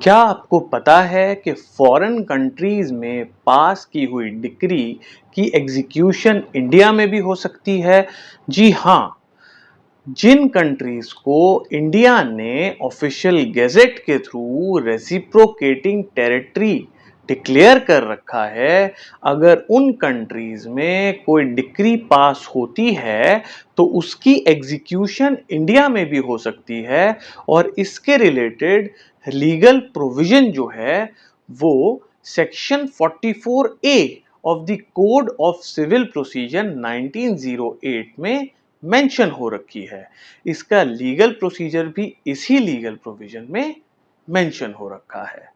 क्या आपको पता है कि फॉरेन कंट्रीज में पास की हुई डिक्री की एग्जीक्यूशन इंडिया में भी हो सकती है? जी हाँ, जिन कंट्रीज को इंडिया ने ऑफिशियल गेजेट के थ्रू रेसिप्रोकेटिंग टेरिटरी डिक्लेयर कर रखा है, अगर उन कंट्रीज में कोई डिक्री पास होती है तो उसकी एग्जीक्यूशन इंडिया में भी हो सकती है और इसके रिलेटेड लीगल प्रोविजन जो है वो section 44A of the code of civil procedure 1908 में मेंशन हो रखी है। इसका लीगल प्रोसीजर भी इसी लीगल प्रोविजन में मेंशन हो रखा है।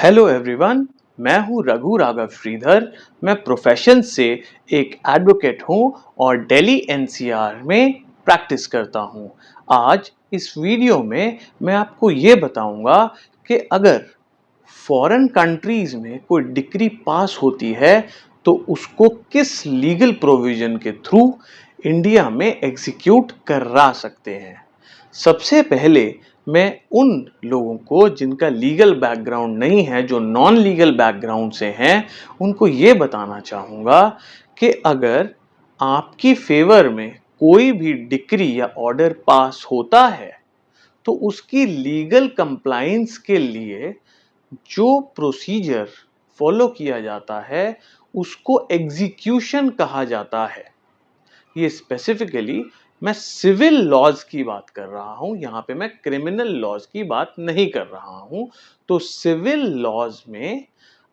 हेलो एवरीवन, मैं हूं रघु राघव श्रीधर। मैं प्रोफेशन से एक एडवोकेट हूं और दिल्ली एनसीआर में प्रैक्टिस करता हूं। आज इस वीडियो में मैं आपको ये बताऊंगा कि अगर फॉरेन कंट्रीज में कोई डिक्री पास होती है तो उसको किस लीगल प्रोविजन के थ्रू इंडिया में एग्जीक्यूट करा सकते हैं। सबसे पहले मैं उन लोगों को जिनका लीगल बैकग्राउंड नहीं है, जो नॉन लीगल बैकग्राउंड से हैं, उनको ये बताना चाहूँगा कि अगर आपकी फेवर में कोई भी डिक्री या ऑर्डर पास होता है तो उसकी लीगल कंप्लायंस के लिए जो प्रोसीजर फॉलो किया जाता है उसको एग्जीक्यूशन कहा जाता है। ये स्पेसिफिकली मैं सिविल लॉज की बात कर रहा हूं, यहां पे मैं क्रिमिनल लॉज की बात नहीं कर रहा हूं। तो सिविल लॉज में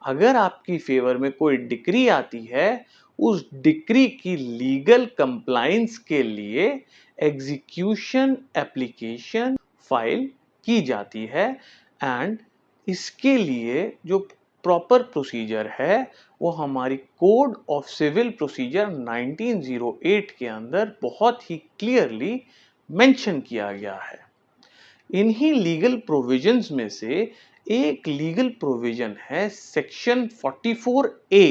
अगर आपकी फेवर में कोई डिक्री आती है, उस डिक्री की लीगल कंप्लायंस के लिए एग्जीक्यूशन एप्लीकेशन फाइल की जाती है एंड इसके लिए जो प्रॉपर प्रोसीजर है वो हमारी कोड ऑफ सिविल प्रोसीजर 1908 के अंदर बहुत ही क्लियरली मेंशन किया गया है। इन्हीं लीगल प्रोविजंस में से एक लीगल प्रोविजन है section 44A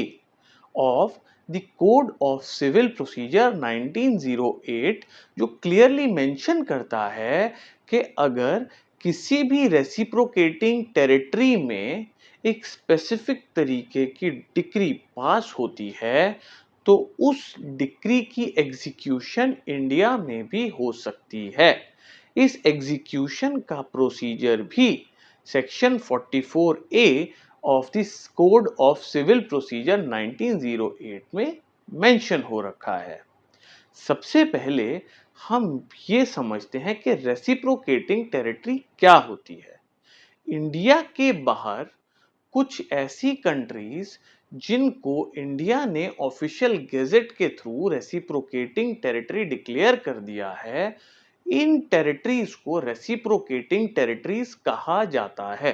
of the code of civil procedure 1908, जो क्लियरली मेंशन करता है कि अगर किसी भी रेसिप्रोकेटिंग टेरिटरी में एक स्पेसिफिक तरीके की डिक्री पास होती है तो उस डिक्री की एग्जीक्यूशन इंडिया में भी हो सकती है। इस एग्जीक्यूशन का प्रोसीजर भी section 44A of this code of civil procedure 1908 में मेंशन हो रखा है। सबसे पहले हम ये समझते हैं कि रेसिप्रोकेटिंग टेरिटरी क्या होती है। इंडिया के बाहर कुछ ऐसी कंट्रीज जिनको इंडिया ने ऑफिशियल गेजेट के थ्रू रेसिप्रोकेटिंग टेरिटरी डिक्लेयर कर दिया है, इन टेरिटरीज को रेसिप्रोकेटिंग टेरिटरीज कहा जाता है।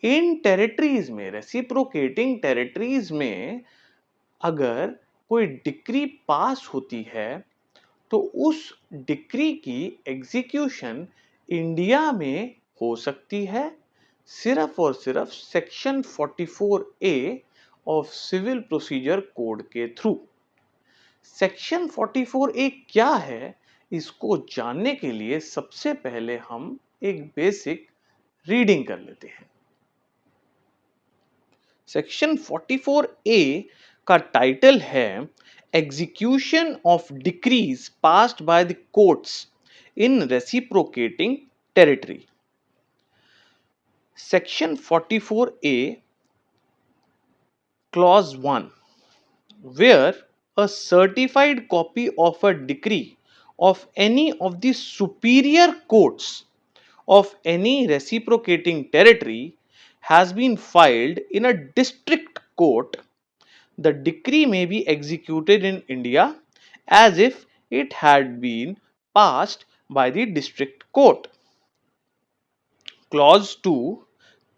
इन टेरिटरीज में, रेसिप्रोकेटिंग टेरिटरीज में अगर कोई डिक्री पास होती है तो उस डिक्री की एग्जीक्यूशन इंडिया में हो सकती है सिर्फ और सिर्फ section 44A of civil procedure code के थ्रू। सेक्शन 44A क्या है, इसको जानने के लिए सबसे पहले हम एक बेसिक रीडिंग कर लेते हैं। सेक्शन 44A का टाइटल है execution of decrease passed by the courts in reciprocating territory. Section 44A clause 1, where a certified copy of a decree of any of the superior courts of any reciprocating territory has been filed in a district court, the decree may be executed in India as if it had been passed by the district court. Clause 2,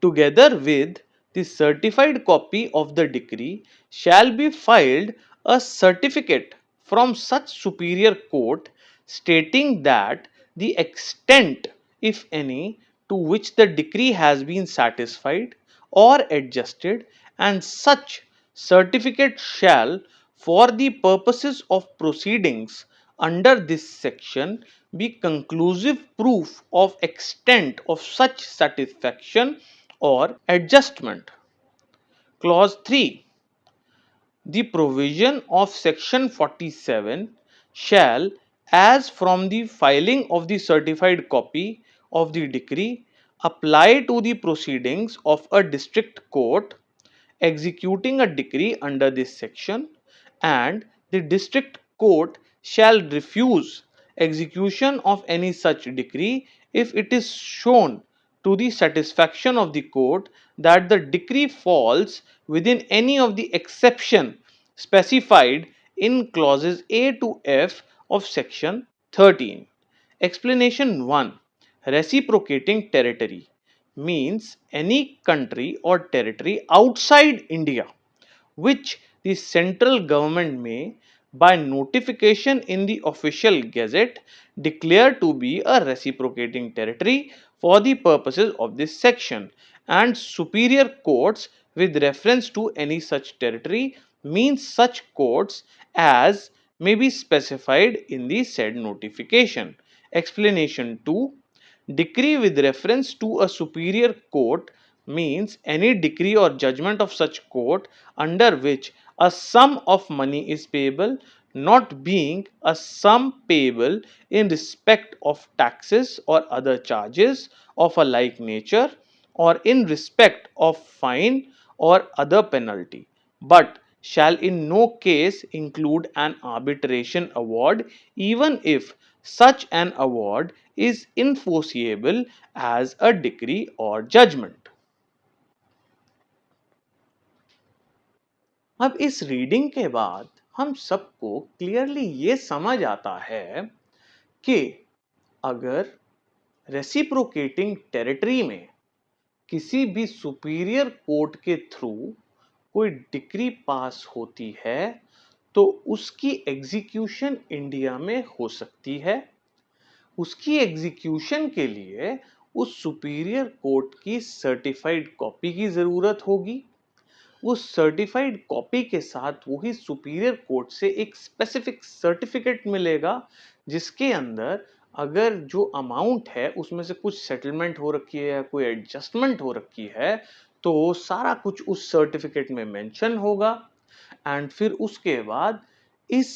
together with the certified copy of the decree shall be filed a certificate from such superior court stating that the extent, if any, to which the decree has been satisfied or adjusted, and such certificate shall, for the purposes of proceedings under this section be conclusive proof of extent of such satisfaction or adjustment. Clause 3. The provision of section 47 shall, as from the filing of the certified copy of the decree, apply to the proceedings of a district court executing a decree under this section, and the district court shall refuse execution of any such decree if it is shown to the satisfaction of the court that the decree falls within any of the exception specified in clauses A to F of section 13. Explanation 1. Reciprocating territory means any country or territory outside India which the central government may, by notification in the official gazette, declare to be a reciprocating territory for the purposes of this section, and superior courts with reference to any such territory means such courts as may be specified in the said notification. Explanation 2. Decree with reference to a superior court means any decree or judgment of such court under which a sum of money is payable, not being a sum payable in respect of taxes or other charges of a like nature, or in respect of fine or other penalty, but shall in no case include an arbitration award, even if such an award is enforceable as a decree or judgment. अब इस reading के बाद हम सबको clearly ये समझ आता है कि अगर रेसिप्रोकेटिंग टेरिटरी में किसी भी सुपीरियर कोर्ट के थ्रू कोई डिक्री पास होती है तो उसकी एग्जीक्यूशन इंडिया में हो सकती है। उसकी एग्जीक्यूशन के लिए उस सुपीरियर कोर्ट की सर्टिफाइड कॉपी की जरूरत होगी। उस सर्टिफाइड कॉपी के साथ वही सुपीरियर कोर्ट से एक स्पेसिफिक सर्टिफिकेट मिलेगा जिसके अंदर अगर जो अमाउंट है उसमें से कुछ सेटलमेंट हो रखी है या कोई एडजस्टमेंट हो रखी है तो सारा कुछ उस सर्टिफिकेट में मेंशन होगा। एंड फिर उसके बाद इस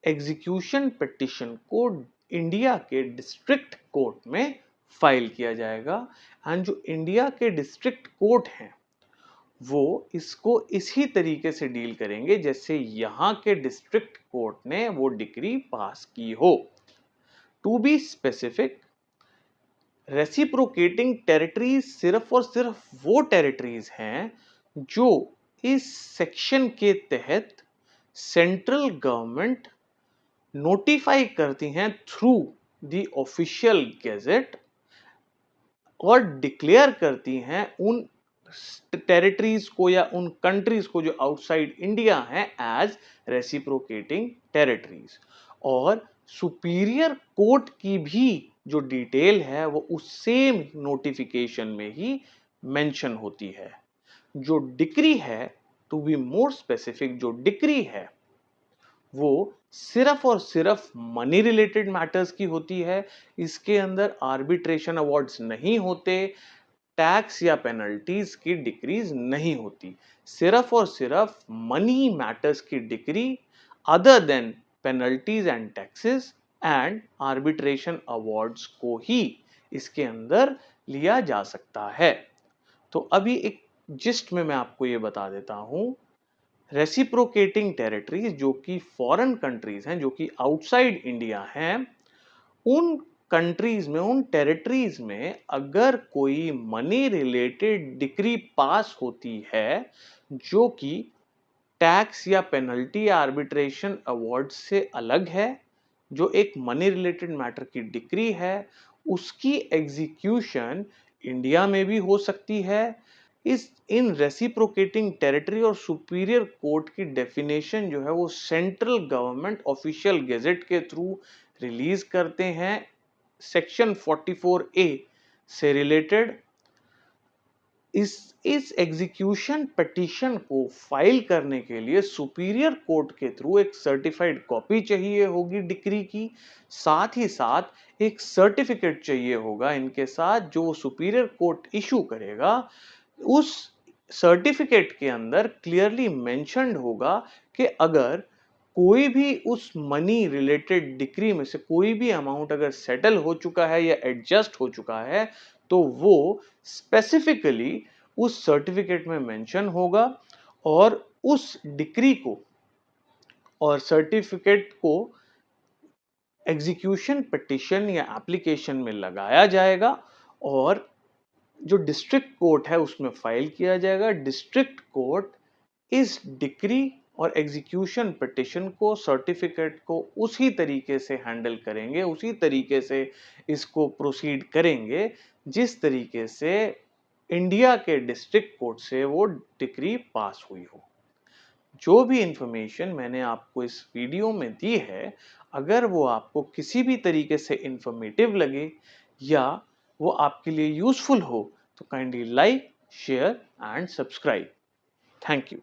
एग्जीक्यूशन पिटिशन को इंडिया के डिस्ट्रिक्ट कोर्ट में फाइल किया जाएगा। एंड जो इंडिया के डिस्ट्रिक्ट कोर्ट हैं वो इसको इसी तरीके से डील करेंगे जैसे यहां के डिस्ट्रिक्ट कोर्ट ने वो डिक्री पास की हो। To be specific, reciprocating territories सिर्फ और सिर्फ वो टेरिटरीज हैं जो इस सेक्शन के तहत सेंट्रल गवर्नमेंट नोटिफाई करती हैं थ्रू द ऑफिशियल गैजेट और डिक्लेयर करती हैं उन टेरिटरीज को या उन कंट्रीज को जो आउटसाइड इंडिया हैं एज रेसिप्रोकेटिंग टेरिटरीज। और सुपीरियर कोर्ट की भी जो डिटेल है वो उस सेम नोटिफिकेशन में ही मेंशन होती है। जो डिक्री है, टू बी मोर स्पेसिफिक, जो डिक्री है वो सिर्फ और सिर्फ मनी रिलेटेड मैटर्स की होती है। इसके अंदर आर्बिट्रेशन अवार्ड्स नहीं होते, टैक्स या पेनल्टीज की डिक्रीज नहीं होती। सिर्फ और सिर्फ मनी मैटर्स की decree other than penalties and taxes and arbitration awards को ही इसके अंदर लिया जा सकता है। तो अभी एक जिस्ट में मैं आपको ये बता देता हूं, रेसिप्रोकेटिंग टेरिटरीज जो कि फॉरेन कंट्रीज हैं, जो कि आउटसाइड इंडिया हैं, उन कंट्रीज में, उन टेरिटरीज में अगर कोई मनी रिलेटेड डिक्री पास होती है जो कि टैक्स या पेनल्टी या आर्बिट्रेशन अवार्ड से अलग है, जो एक मनी रिलेटेड मैटर की डिक्री है, उसकी एग्जीक्यूशन इंडिया में भी हो सकती है। इन रेसिप्रोकेटिंग टेरिटरी और सुपीरियर कोर्ट की डेफिनेशन जो है वो सेंट्रल गवर्नमेंट ऑफिशियल गैजेट के थ्रू रिलीज करते हैं सेक्शन 44A से रिलेटेड। इस एग्जीक्यूशन पिटीशन को फाइल करने के लिए सुपीरियर कोर्ट के थ्रू एक सर्टिफाइड कॉपी चाहिए होगी डिक्री की, साथ ही साथ एक सर्टिफिकेट चाहिए होगा इनके साथ जो सुपीरियर कोर्ट इशू करेगा। उस सर्टिफिकेट के अंदर क्लियरली मेंशन्ड होगा कि अगर कोई भी उस मनी रिलेटेड डिक्री में से कोई भी अमाउंट अगर सेटल हो चुका है या एडजस्ट हो चुका है तो वो स्पेसिफिकली उस सर्टिफिकेट में मेंशन होगा और उस डिक्री को और सर्टिफिकेट को एग्जीक्यूशन पिटीशन या एप्लीकेशन में लगाया जाएगा और जो डिस्ट्रिक्ट कोर्ट है उसमें फाइल किया जाएगा। डिस्ट्रिक्ट कोर्ट इस डिक्री और एग्जीक्यूशन पिटीशन को सर्टिफिकेट को उसी तरीके से हैंडल करेंगे, उसी तरीके से इसको प्रोसीड करेंगे जिस तरीके से इंडिया के डिस्ट्रिक्ट कोर्ट से वो डिक्री पास हुई हो। जो भी इंफॉर्मेशन मैंने आपको इस वीडियो में दी है, अगर वो आपको किसी भी तरीके से इंफॉर्मेटिव लगे या वो आपके लिए यूजफुल हो तो kindly like, share and subscribe. Thank you.